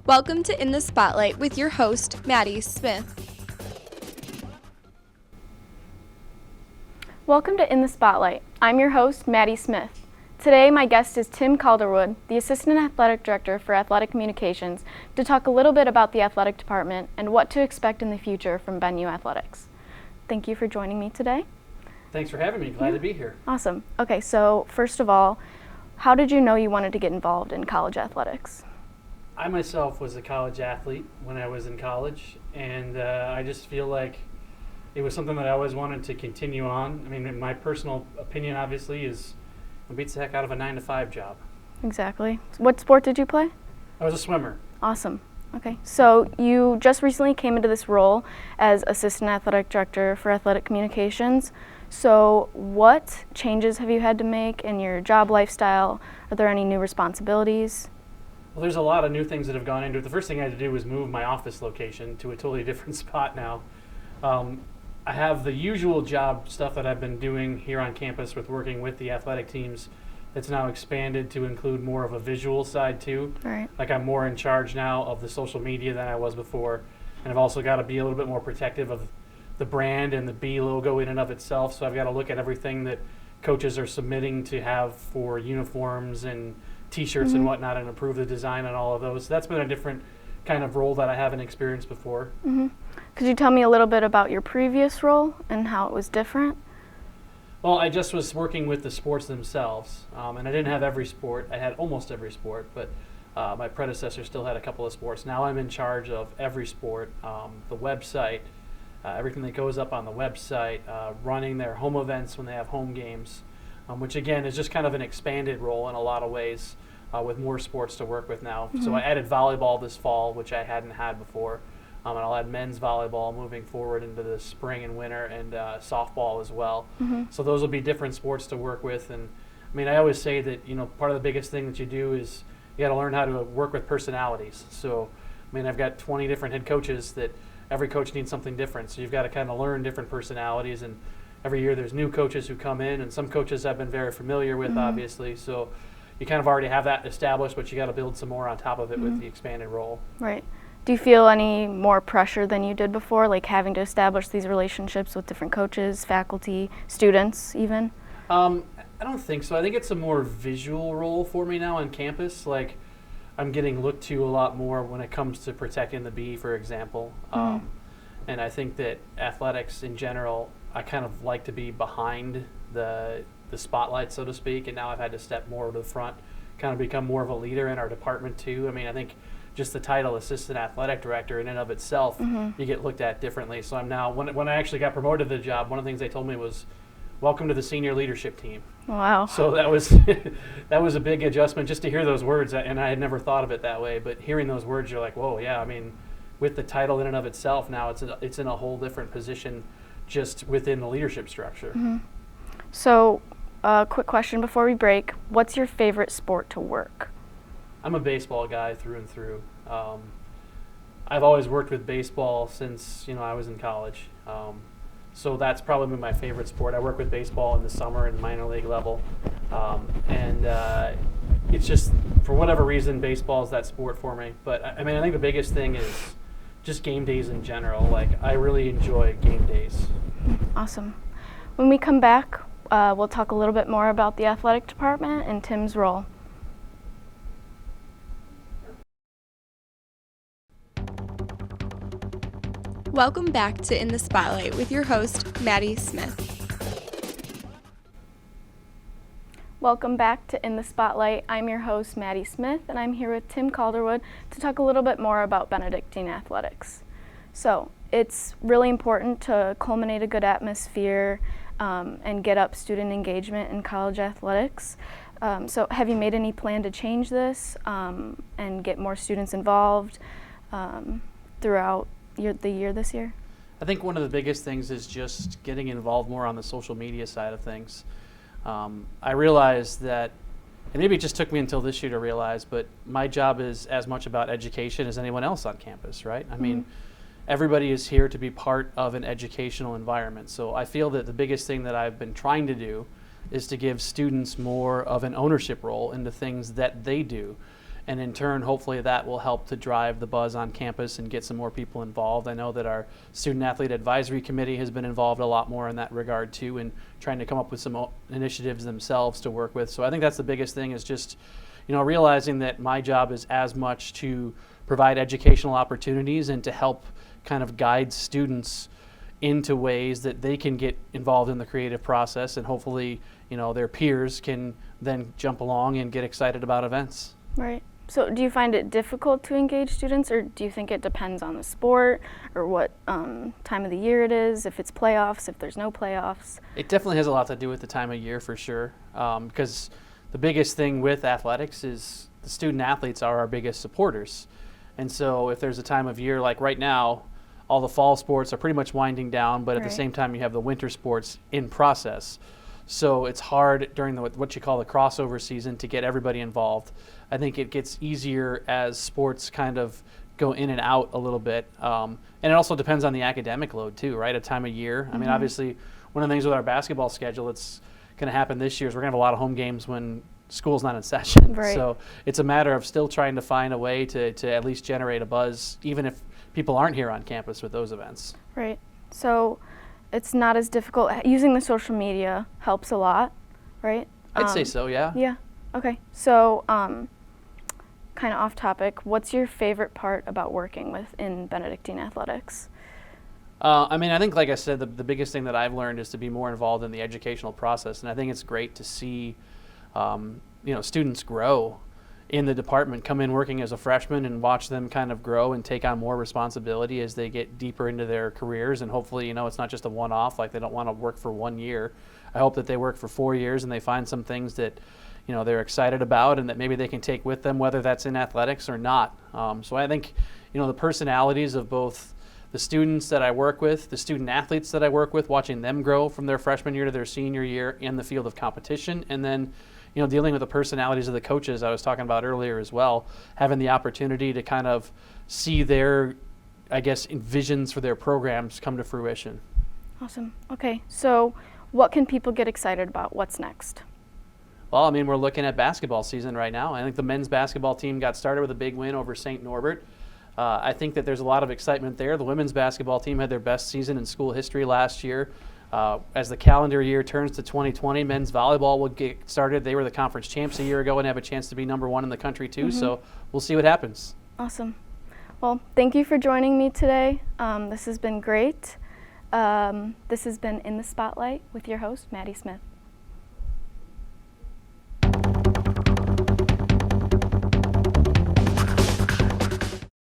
Welcome to In the Spotlight with your host, Maddie Smith. Welcome to In the Spotlight. I'm your host, Maddie Smith. Today, my guest is Tim Calderwood, the Assistant Athletic Director for Athletic Communications, to talk a little bit about the athletic department and what to expect in the future from Benue Athletics. Thank you for joining me today. Thanks for having me. Glad to be here. Awesome. Okay, so first of all, how did you know you wanted to get involved in college athletics? I myself was a college athlete when I was in college, and I just feel like it was something that I always wanted to continue on. I mean, my personal opinion, obviously, is it beats the heck out of a 9-to-5 job. Exactly. What sport did you play? I was a swimmer. Awesome. Okay, so you just recently came into this role as Assistant Athletic Director for Athletic Communications. So what changes have you had to make in your job lifestyle? Are there any new responsibilities? Well, there's a lot of new things that have gone into it. The first thing I had to do was move my office location to a totally different spot now. I have the usual job stuff that I've been doing here on campus with working with the athletic teams that's now expanded to include more of a visual side too. Right. Like I'm more in charge now of the social media than I was before. And I've also got to be a little bit more protective of the brand and the B logo in and of itself. So I've got to look at everything that coaches are submitting to have for uniforms and T-shirts and whatnot and improve the design on all of those. So that's been a different kind of role that I haven't experienced before. Could you tell me a little bit about your previous role and how it was different? Well, I just was working with the sports themselves, and I didn't have every sport. I had almost every sport, but my predecessor still had a couple of sports. Now I'm in charge of every sport, the website, everything that goes up on the website, running their home events when they have home games, which again is just kind of an expanded role in a lot of ways with more sports to work with now. So I added volleyball this fall, which I hadn't had before. And I'll add men's volleyball moving forward into the spring and winter, and softball as well. So those will be different sports to work with. And I mean, I always say that, you know, part of the biggest thing that you do is you got to learn how to work with personalities. So, I mean, I've got 20 different head coaches that every coach needs something different. So you've got to kind of learn different personalities. And every year there's new coaches who come in, and some coaches I've been very familiar with, obviously. So you kind of already have that established, but you got to build some more on top of it with the expanded role. Right. Do you feel any more pressure than you did before, like having to establish these relationships with different coaches, faculty, students even? I don't think so. I think it's a more visual role for me now on campus. Like, I'm getting looked to a lot more when it comes to protecting the B, for example. And I think that athletics in general, I kind of like to be behind the spotlight, so to speak, and now I've had to step more to the front, kind of become more of a leader in our department too. I mean, I think just the title Assistant Athletic Director in and of itself, you get looked at differently. So I'm now, when I actually got promoted to the job, one of the things they told me was, welcome to the senior leadership team. Wow. So that was that was a big adjustment just to hear those words, and I had never thought of it that way, but hearing those words, you're like, whoa, yeah, I mean, with the title in and of itself, now it's in a whole different position just within the leadership structure. So, quick question before we break. What's your favorite sport to work? I'm a baseball guy through and through. I've always worked with baseball since, you know, I was in college. So that's probably been my favorite sport. I work with baseball in the summer and minor league level. And it's just, for whatever reason, baseball is that sport for me. But I mean, I think the biggest thing is just game days in general. Like, I really enjoy game days. Awesome. When we come back, we'll talk a little bit more about the athletic department and Tim's role. Welcome back to In the Spotlight with your host, Maddie Smith. Welcome back to In the Spotlight. I'm your host, Maddie Smith, and I'm here with Tim Calderwood to talk a little bit more about Benedictine athletics. So, it's really important to culminate a good atmosphere and get up student engagement in college athletics. So, have you made any plan to change this and get more students involved throughout the year this year? I think one of the biggest things is just getting involved more on the social media side of things. I realized that, and maybe it just took me until this year to realize, but my job is as much about education as anyone else on campus, right? I mean, everybody is here to be part of an educational environment. So I feel that the biggest thing that I've been trying to do is to give students more of an ownership role into things that they do. and in turn, hopefully that will help to drive the buzz on campus and get some more people involved. I know that our Student Athlete Advisory Committee has been involved a lot more in that regard too, and trying to come up with some initiatives themselves to work with. So I think that's the biggest thing, is just, realizing that my job is as much to provide educational opportunities and to help kind of guide students into ways that they can get involved in the creative process, and hopefully, their peers can then jump along and get excited about events. Right. So do you find it difficult to engage students, or do you think it depends on the sport, or what time of the year it is, if it's playoffs, if there's no playoffs? It definitely has a lot to do with the time of year, for sure, because the biggest thing with athletics is the student athletes are our biggest supporters. And so if there's a time of year like right now, all the fall sports are pretty much winding down, but at the same time you have the winter sports in process. So it's hard during what you call the crossover season to get everybody involved. I think it gets easier as sports kind of go in and out a little bit. And it also depends on the academic load too, right? A time of year. I mean, obviously, one of the things with our basketball schedule that's going to happen this year is we're going to have a lot of home games when school's not in session. Right. So it's a matter of still trying to find a way to at least generate a buzz, even if people aren't here on campus with those events. Right. So it's not as difficult. Using the social media helps a lot, right? I'd say so, yeah. Yeah. Okay. So kind of off topic, what's your favorite part about working in Benedictine athletics? I mean, I think, like I said, the biggest thing that I've learned is to be more involved in the educational process, and I think it's great to see, students grow in the department, come in working as a freshman, and watch them kind of grow and take on more responsibility as they get deeper into their careers. And hopefully, it's not just a one-off, like they don't want to work for 1 year. I hope that they work for 4 years and they find some things that, they're excited about and that maybe they can take with them, whether that's in athletics or not. So I think, the personalities of both the students that I work with, the student athletes that I work with, watching them grow from their freshman year to their senior year in the field of competition, and then dealing with the personalities of the coaches I was talking about earlier as well, having the opportunity to kind of see their, visions for their programs come to fruition. Awesome. Okay, so what can people get excited about? What's next? Well, I mean, we're looking at basketball season right now. I think the men's basketball team got started with a big win over St. Norbert. I think that there's a lot of excitement there. The women's basketball team had their best season in school history last year. As the calendar year turns to 2020, men's volleyball will get started. They were the conference champs a year ago and have a chance to be #1 in the country too. So we'll see what happens. Awesome. Well, thank you for joining me today. This has been great. This has been In the Spotlight with your host, Maddie Smith.